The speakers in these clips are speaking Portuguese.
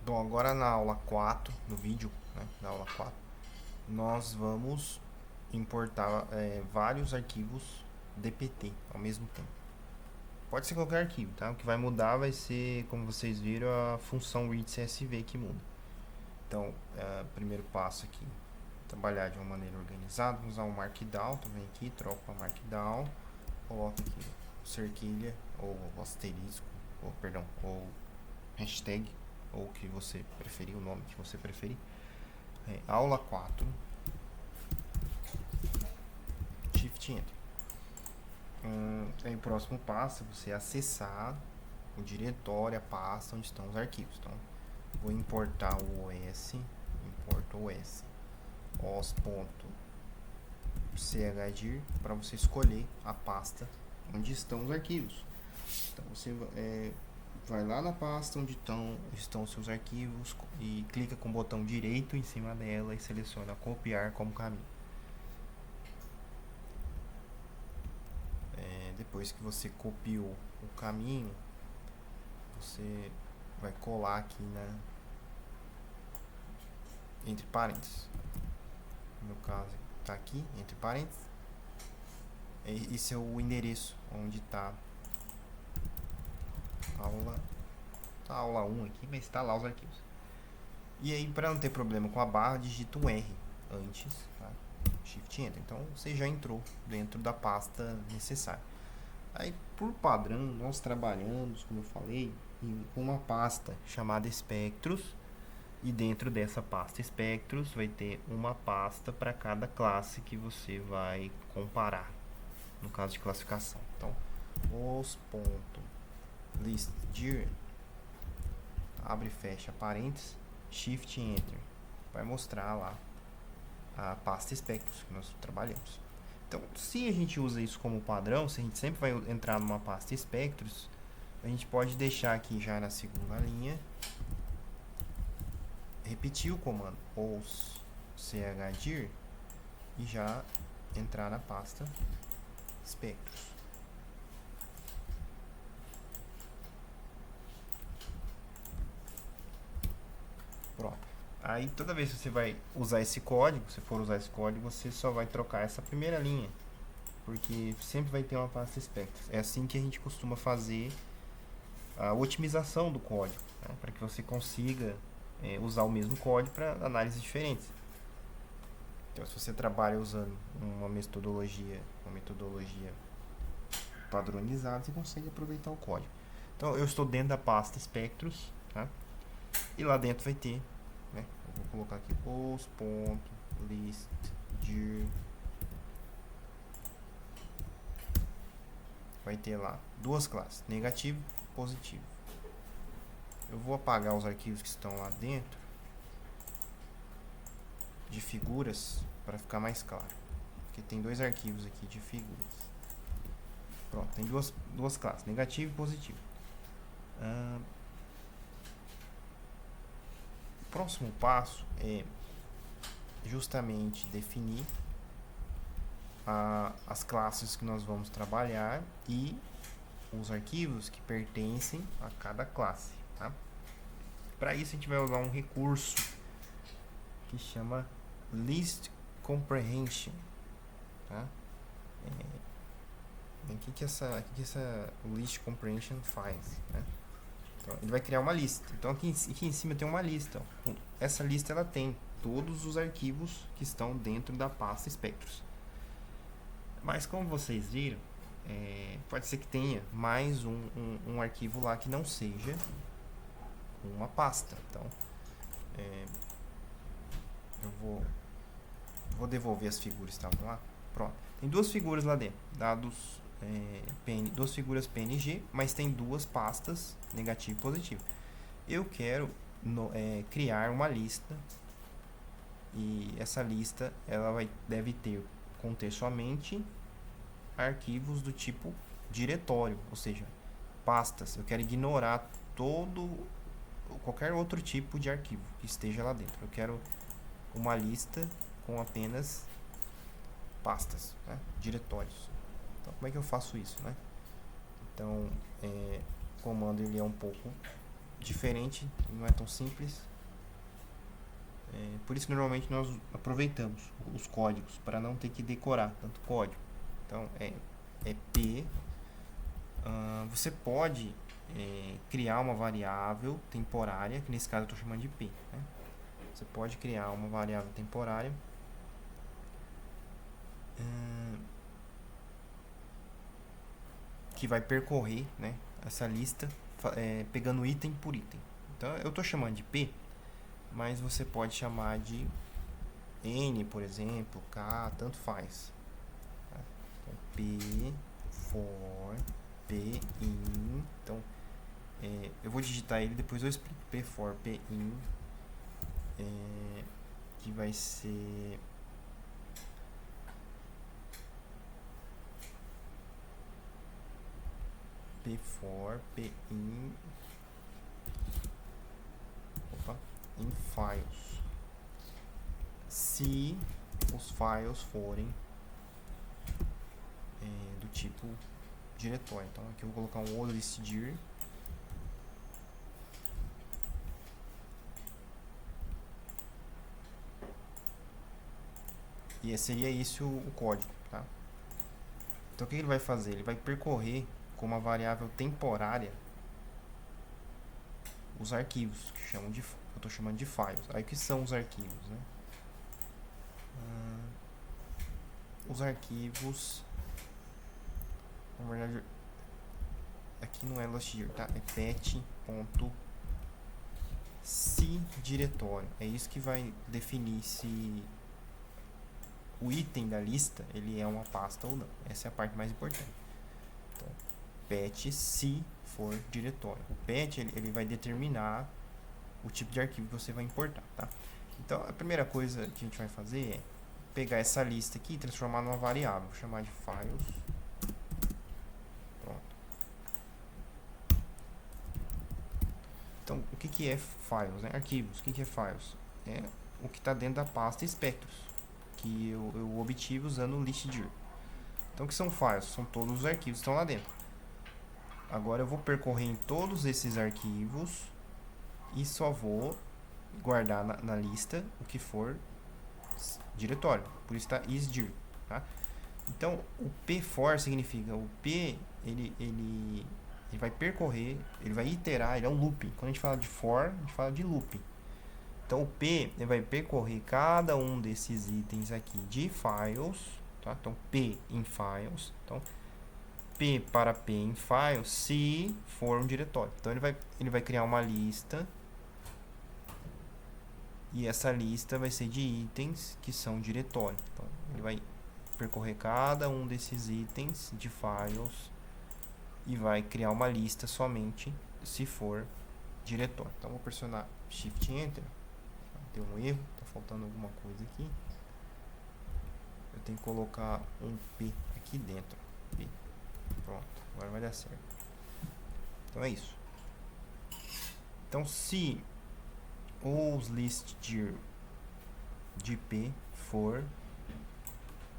Então agora na aula 4, no vídeo, né, na aula 4, nós vamos importar vários arquivos DPT ao mesmo tempo. Pode ser qualquer arquivo, tá? O que vai mudar vai ser, como vocês viram, a função readCSV que muda. Então, primeiro passo aqui, trabalhar de uma maneira organizada, vamos usar o Markdown, então vem aqui, troca para Markdown, coloca aqui cerquilha, ou asterisco, ou perdão, ou hashtag, ou o que você preferir, o nome que você preferir. Aula 4, Shift Enter. Aí o próximo passo é você acessar o diretório, a pasta onde estão os arquivos. Então, vou importar o OS, importa o OS, os.chdir, para você escolher a pasta onde estão os arquivos. Então, você vai lá na pasta onde estão os seus arquivos e clica com o botão direito em cima dela e seleciona copiar como caminho. Depois que você copiou o caminho, você vai colar aqui entre parênteses. No meu caso, está aqui entre parênteses. Esse é o endereço onde está a aula 1 aqui, mas está lá os arquivos. E aí, para não ter problema com a barra, digita um R antes, tá? Shift Enter. Então, você já entrou dentro da pasta necessária. Aí, por padrão, nós trabalhamos, como eu falei, em uma pasta chamada Espectros. E dentro dessa pasta Espectros vai ter uma pasta para cada classe que você vai comparar, no caso de classificação. Então, os.listdir, abre e fecha parênteses, Shift Enter, vai mostrar lá a pasta Espectros que nós trabalhamos. Então, se a gente usa isso como padrão, se a gente sempre vai entrar numa pasta Espectros, a gente pode deixar aqui já na segunda linha, repetir o comando os.chdir e já entrar na pasta Espectros. Pronto. Aí toda vez que você vai usar esse código, se for usar esse código, você só vai trocar essa primeira linha, porque sempre vai ter uma pasta Espectros. É assim que a gente costuma fazer a otimização do código, né, para que você consiga usar o mesmo código para análises diferentes. Então, se você trabalha usando uma metodologia padronizada, você consegue aproveitar o código. Então, eu estou dentro da pasta Espectros, tá? E lá dentro vai ter, né, eu vou colocar aqui os.listdir, vai ter lá duas classes, negativo e positivo. Eu vou apagar os arquivos que estão lá dentro de figuras para ficar mais claro, porque tem dois arquivos aqui de figuras. Pronto, tem duas classes, negativo e positivo. O próximo passo é justamente definir as classes que nós vamos trabalhar e os arquivos que pertencem a cada classe, tá? Para isso a gente vai usar um recurso que chama List Comprehension, tá? O que essa List Comprehension faz, né? Então, ele vai criar uma lista. Então aqui em cima tem uma lista. Essa lista ela tem todos os arquivos que estão dentro da pasta Espectros. Mas como vocês viram, pode ser que tenha mais um arquivo lá que não seja uma pasta. Então, eu vou devolver as figuras que estavam lá. Pronto. Tem duas figuras lá dentro. Dados duas figuras PNG, mas tem duas pastas, negativo e positivo. Eu quero criar uma lista, e essa lista ela deve conter somente arquivos do tipo diretório, ou seja, pastas. Eu quero ignorar qualquer outro tipo de arquivo que esteja lá dentro. Eu quero uma lista com apenas pastas, né? Diretórios. Então, como é que eu faço isso, né? Então, o comando ele é um pouco diferente, não é tão simples. Por isso que normalmente nós aproveitamos os códigos para não ter que decorar tanto código. Então é P. Você pode criar uma variável temporária, que nesse caso eu estou chamando de P, né? Você pode criar uma variável temporária que vai percorrer, né, essa lista pegando item por item. Então eu estou chamando de P, mas você pode chamar de N, por exemplo, K, tanto faz. Então, P for P in. Então eu vou digitar ele, depois eu explico. P for P in, que vai ser P for P in, in files, se os files forem do tipo diretório. Então aqui eu vou colocar um listdir. E seria isso o código, tá? Então o que ele vai fazer? Ele vai percorrer com uma variável temporária os arquivos, que eu estou chamando de files. Aí o que são os arquivos, né? Os arquivos, na verdade, aqui não é listdir, tá? É pet.cdiretório. É isso que vai definir se o item da lista ele é uma pasta ou não. Essa é a parte mais importante. Então, pet se for diretório. O pet ele vai determinar o tipo de arquivo que você vai importar, tá? Então a primeira coisa que a gente vai fazer é pegar essa lista aqui e transformar numa variável. Vou chamar de files. Pronto. Então o que é files, né? Arquivos. O que é files? É o que está dentro da pasta Spectros, que eu obtive usando o listdir. Então o que são files? São todos os arquivos que estão lá dentro. Agora eu vou percorrer em todos esses arquivos e só vou guardar na lista o que for diretório. Por isso está isdir, tá? Então o pfor significa o p ele vai percorrer, ele vai iterar, ele é um looping. Quando a gente fala de for, a gente fala de looping. Então o p ele vai percorrer cada um desses itens aqui de files, tá? Então p em files. Então P para P em files se for um diretório. Então ele vai criar uma lista e essa lista vai ser de itens que são diretório. Então ele vai percorrer cada um desses itens de files e vai criar uma lista somente se for diretório. Então vou pressionar Shift Enter. Tem um erro, está faltando alguma coisa aqui. Eu tenho que colocar um P aqui dentro. P. Pronto, agora vai dar certo. Então é isso. Então se os listdir de P for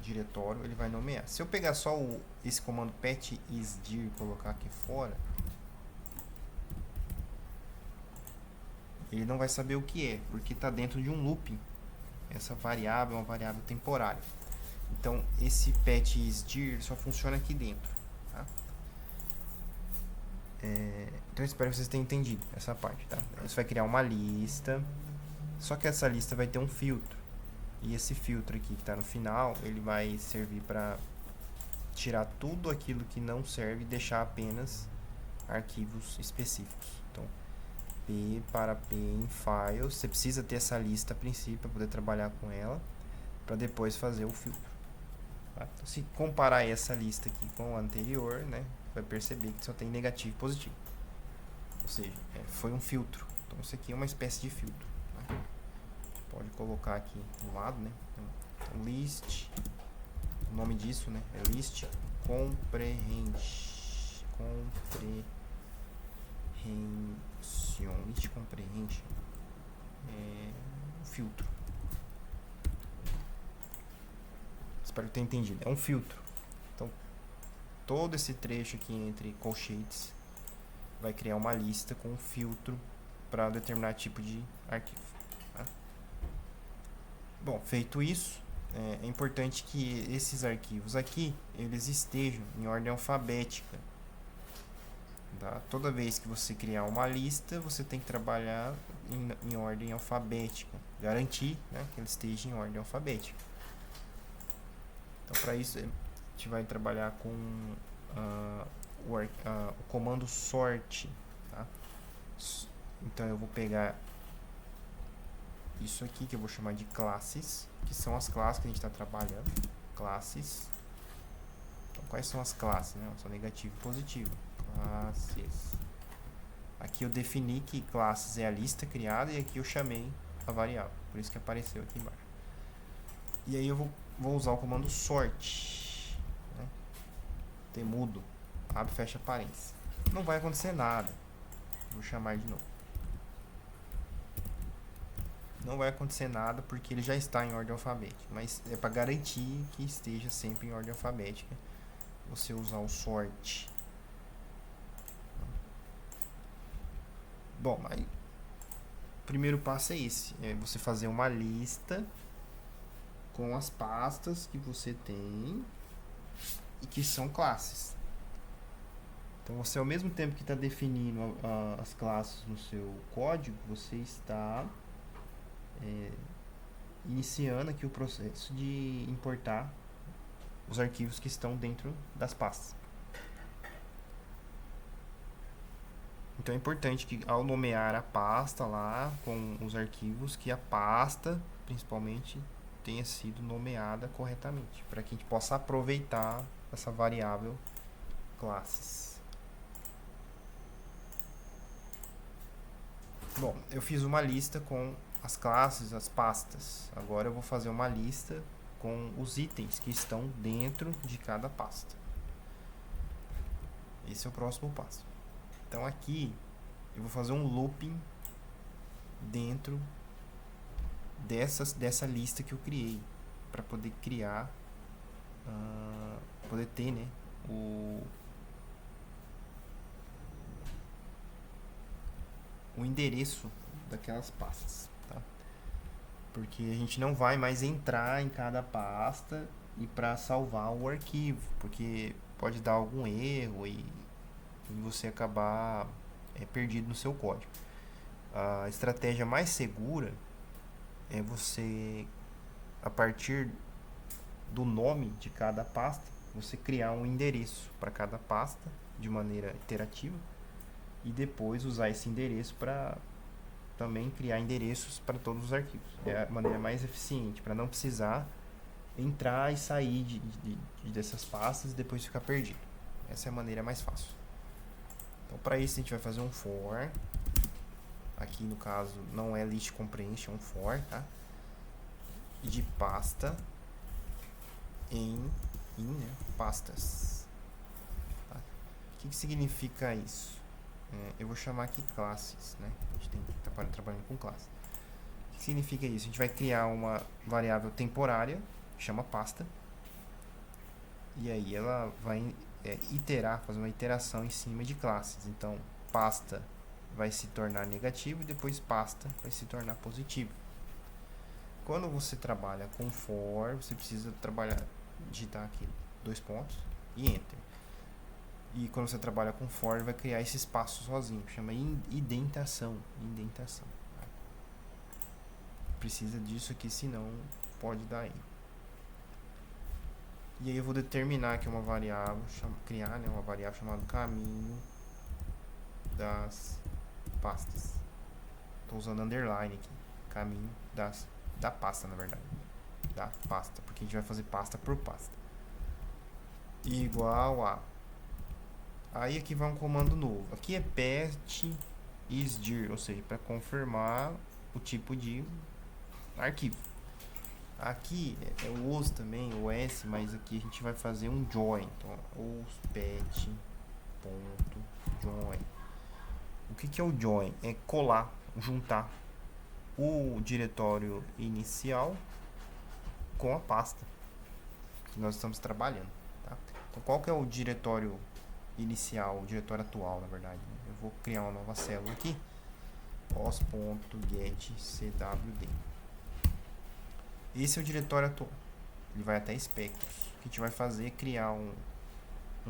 diretório, ele vai nomear. Se eu pegar só esse comando pet isdir e colocar aqui fora, ele não vai saber o que é, porque está dentro de um looping. Essa variável é uma variável temporária. Então esse pet isdir só funciona aqui dentro, tá? Então eu espero que vocês tenham entendido essa parte, tá? Você vai criar uma lista, só que essa lista vai ter um filtro. E esse filtro aqui que está no final, ele vai servir para tirar tudo aquilo que não serve e deixar apenas arquivos específicos. Então, P para P em files, você precisa ter essa lista a princípio para poder trabalhar com ela, para depois fazer o filtro. Tá? Então, se comparar essa lista aqui com a anterior, né, vai perceber que só tem negativo e positivo. Ou seja, foi um filtro. Então isso aqui é uma espécie de filtro. Né? Pode colocar aqui do lado, né? Então, list, o nome disso, né? É list comprehension. List comprehension é um filtro. Espero que tenha entendido. É um filtro. Então todo esse trecho aqui entre colchetes vai criar uma lista com um filtro para determinado tipo de arquivo. Tá? Bom, feito isso, é importante que esses arquivos aqui, eles estejam em ordem alfabética. Tá? Toda vez que você criar uma lista, você tem que trabalhar em ordem alfabética. Garantir, né, que ele esteja em ordem alfabética. Então, para isso, a gente vai trabalhar com o comando sort. Tá? Então, eu vou pegar isso aqui, que eu vou chamar de classes, que são as classes que a gente está trabalhando. Classes. Então, quais são as classes? Né? São negativo e positivo. Classes. Aqui eu defini que classes é a lista criada e aqui eu chamei a variável. Por isso que apareceu aqui embaixo. E aí eu vou usar o comando sort. Né? Temudo. Abre e fecha parênteses. Não vai acontecer nada. Vou chamar de novo. Não vai acontecer nada porque ele já está em ordem alfabética. Mas é para garantir que esteja sempre em ordem alfabética. Você usar o sort. Bom, aí o primeiro passo é esse. É você fazer uma lista com as pastas que você tem e que são classes. Então, você, ao mesmo tempo que está definindo as classes no seu código, você está iniciando aqui o processo de importar os arquivos que estão dentro das pastas. Então, é importante que, ao nomear a pasta lá com os arquivos, que a pasta, principalmente, tenha sido nomeada corretamente, para que a gente possa aproveitar essa variável classes. Bom, eu fiz uma lista com as classes, as pastas. Agora eu vou fazer uma lista com os itens que estão dentro de cada pasta. Esse é o próximo passo. Então aqui eu vou fazer um looping dentro dessa lista que eu criei, para poder criar, poder ter, né, o endereço daquelas pastas, tá? Porque a gente não vai mais entrar em cada pasta e para salvar o arquivo, porque pode dar algum erro e você acabar perdido no seu código. A estratégia mais segura é você, a partir do nome de cada pasta, você criar um endereço para cada pasta de maneira iterativa e depois usar esse endereço para também criar endereços para todos os arquivos. É a maneira mais eficiente, para não precisar entrar e sair dessas pastas e depois ficar perdido. Essa é a maneira mais fácil. Então, para isso, a gente vai fazer um for. Aqui, no caso, não é list comprehension, é um for, tá? De pasta em né, pastas. Tá? O que significa isso? Eu vou chamar aqui classes, né? A gente tem que estar trabalhando com classes. O que significa isso? A gente vai criar uma variável temporária, que chama pasta, e aí ela vai iterar, fazer uma iteração em cima de classes. Então, pasta vai se tornar negativo e depois pasta vai se tornar positivo. Quando você trabalha com for, você precisa digitar aqui 2 pontos e enter. E quando você trabalha com for, vai criar esse espaço sozinho, chama indentação. Tá? Precisa disso aqui, senão pode dar erro. E aí eu vou determinar aqui uma variável, criar, né, uma variável chamada caminho das pastas. Estou usando underline aqui, caminho da pasta, na verdade, da pasta, porque a gente vai fazer pasta por pasta. Igual a. Aí aqui vai um comando novo. Aqui é pet isdir, ou seja, para confirmar o tipo de arquivo. Aqui é o os também, o s, mas aqui a gente vai fazer um join. Então, os pet.join. O que é o join? É colar, juntar o diretório inicial com a pasta que nós estamos trabalhando. Tá? Então, qual que é o diretório inicial, o diretório atual, na verdade? Né? Eu vou criar uma nova célula aqui, pos.getCwd. Esse é o diretório atual. Ele vai até espectros. O que a gente vai fazer é criar um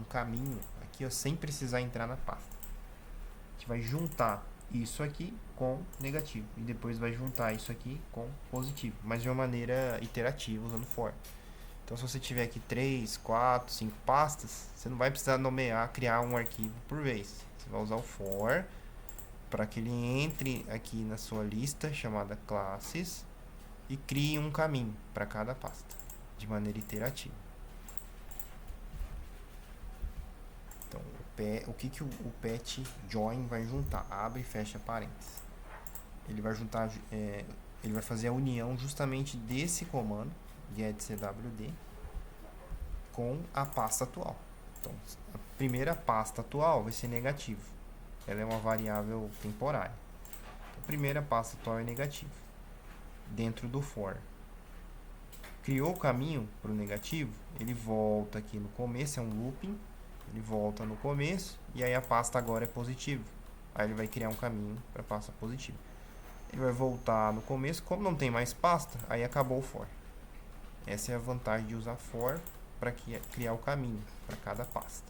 caminho aqui, ó, sem precisar entrar na pasta. A gente vai juntar isso aqui com negativo e depois vai juntar isso aqui com positivo, mas de uma maneira iterativa, usando for. Então, se você tiver aqui 3, 4, 5 pastas, você não vai precisar nomear, criar um arquivo por vez. Você vai usar o for para que ele entre aqui na sua lista chamada classes e crie um caminho para cada pasta de maneira iterativa. Então, o que o pet join vai juntar? Abre e fecha parênteses. Ele vai juntar, ele vai fazer a união justamente desse comando getCwd com a pasta atual. Então, a primeira pasta atual vai ser negativo. Ela é uma variável temporária. Então, a primeira pasta atual é negativo. Dentro do for. Criou o caminho para o negativo, ele volta aqui no começo, é um looping. Ele volta no começo e aí a pasta agora é positivo. Aí ele vai criar um caminho para a pasta positiva. Ele vai voltar no começo, como não tem mais pasta, aí acabou o for. Essa é a vantagem de usar for para criar o caminho para cada pasta.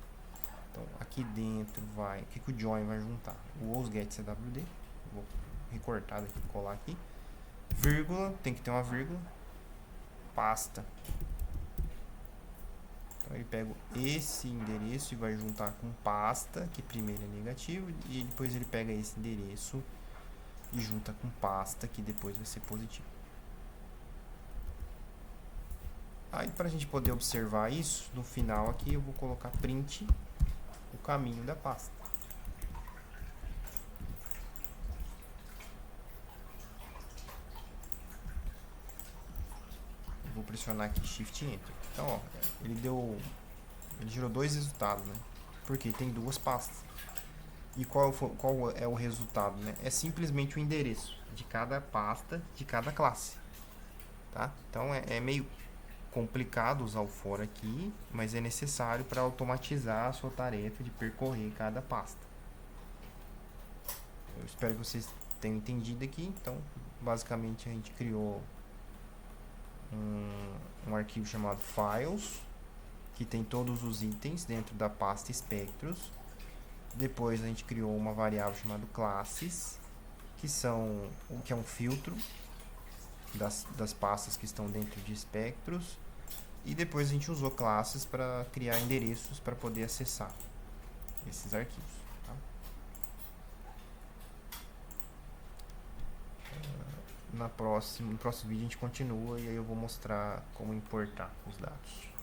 Então, aqui dentro vai... O que o join vai juntar? O getCwd. Vou recortar daqui, colar aqui. Vírgula, tem que ter uma vírgula. Pasta. Então, ele pega esse endereço e vai juntar com pasta, que primeiro é negativo, e depois ele pega esse endereço e junta com pasta, que depois vai ser positivo. Aí, para a gente poder observar isso, no final aqui eu vou colocar print o caminho da pasta. Vou pressionar aqui Shift Enter. Então, ó, ele gerou dois resultados, né? Porque tem duas pastas. E qual é o resultado, né? É simplesmente o endereço de cada pasta, de cada classe. Tá? Então, é meio complicado usar o for aqui, mas é necessário para automatizar a sua tarefa de percorrer cada pasta. Eu espero que vocês tenham entendido aqui. Então, basicamente, a gente criou um arquivo chamado files, que tem todos os itens dentro da pasta espectros. Depois a gente criou uma variável chamada classes, que é um filtro das pastas que estão dentro de espectros. E depois a gente usou classes para criar endereços para poder acessar esses arquivos. Tá? No próximo vídeo a gente continua e aí eu vou mostrar como importar os dados.